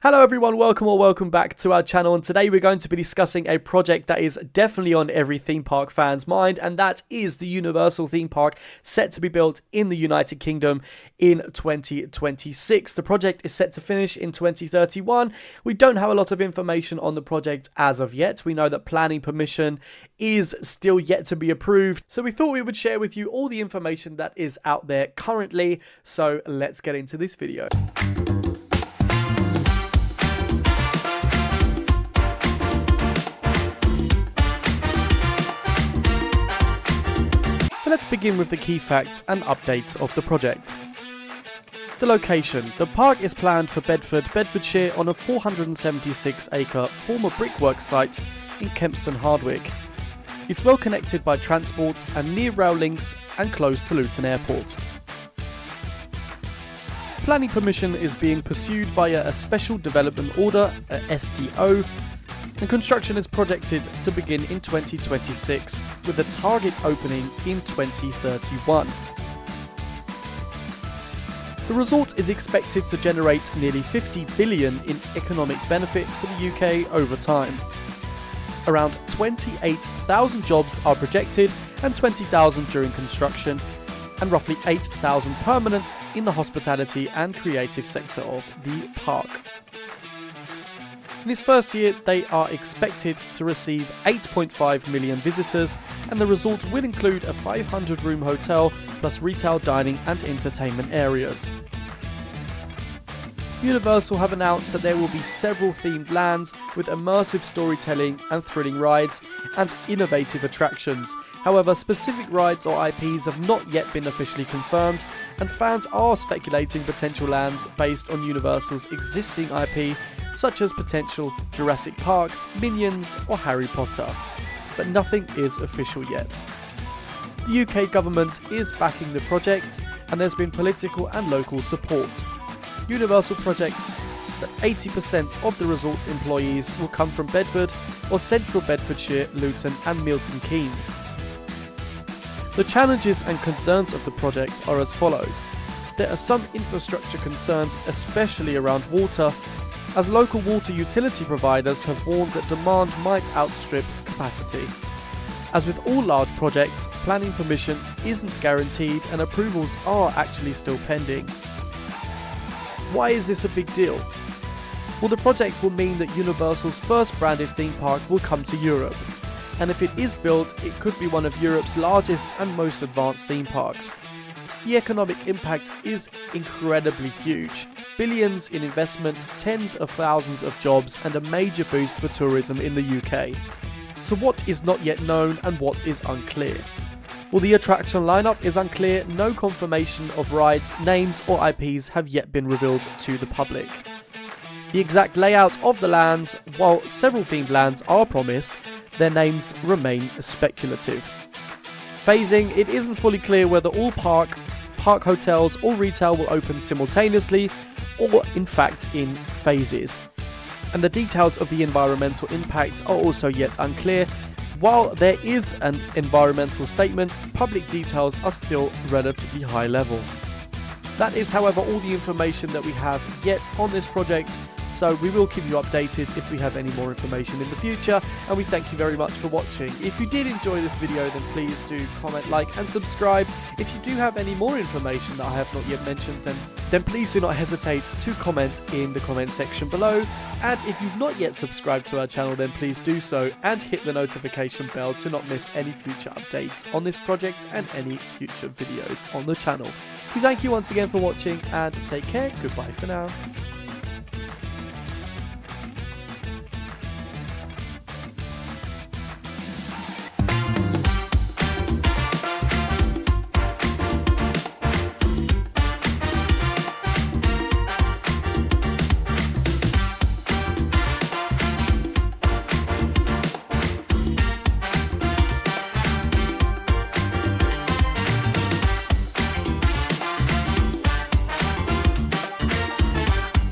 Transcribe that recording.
Hello everyone, welcome back to our channel, and today we're going to be discussing a project that is definitely on every theme park fan's mind, and that is the Universal theme park set to be built in the United Kingdom in 2026. The project is set to finish in 2031. We don't have a lot of information on the project as of yet. We know that planning permission is still yet to be approved, so we thought we would share with you all the information that is out there currently. So let's get into this video. So let's begin with the key facts and updates of the project. The location. The park is planned for Bedford, Bedfordshire on a 476-acre former brickwork site in Kempston, Hardwick. It's well connected by transport and near rail links and close to Luton Airport. Planning permission is being pursued via a Special Development Order, a SDO, and construction is projected to begin in 2026 with a target opening in 2031. The resort is expected to generate nearly 50 billion in economic benefits for the UK over time. Around 28,000 jobs are projected and 20,000 during construction, and roughly 8,000 permanent in the hospitality and creative sector of the park. In its first year, they are expected to receive 8.5 million visitors, and the resort will include a 500-room hotel plus retail, dining and entertainment areas. Universal have announced that there will be several themed lands with immersive storytelling and thrilling rides and innovative attractions. However, specific rides or IPs have not yet been officially confirmed, and fans are speculating potential lands based on Universal's existing IP, such as potential Jurassic Park, Minions or Harry Potter. But nothing is official yet. The UK government is backing the project, and there's been political and local support. Universal projects that 80% of the resort's employees will come from Bedford or central Bedfordshire, Luton and Milton Keynes. The challenges and concerns of the project are as follows. There are some infrastructure concerns, especially around water, as local water utility providers have warned that demand might outstrip capacity. As with all large projects, planning permission isn't guaranteed and approvals are actually still pending. Why is this a big deal? Well, the project will mean that Universal's first branded theme park will come to Europe, and if it is built, it could be one of Europe's largest and most advanced theme parks. The economic impact is incredibly huge. Billions in investment, tens of thousands of jobs and a major boost for tourism in the UK. So what is not yet known and what is unclear? Well, the attraction lineup is unclear. No confirmation of rides, names or IPs have yet been revealed to the public. The exact layout of the lands, while several themed lands are promised, their names remain speculative. Phasing, it isn't fully clear whether all park hotels or retail will open simultaneously or in fact in phases. And the details of the environmental impact are also yet unclear. While there is an environmental statement, public details are still relatively high level. That is, however, all the information that we have yet on this project. So we will keep you updated if we have any more information in the future, and we thank you very much for watching. If you did enjoy this video, then please do comment, like and subscribe. If you do have any more information that I have not yet mentioned, then please do not hesitate to comment in the comment section below. And if you've not yet subscribed to our channel, then please do so and hit the notification bell to not miss any future updates on this project and any future videos on the channel. We thank you once again for watching, and take care. Goodbye for now.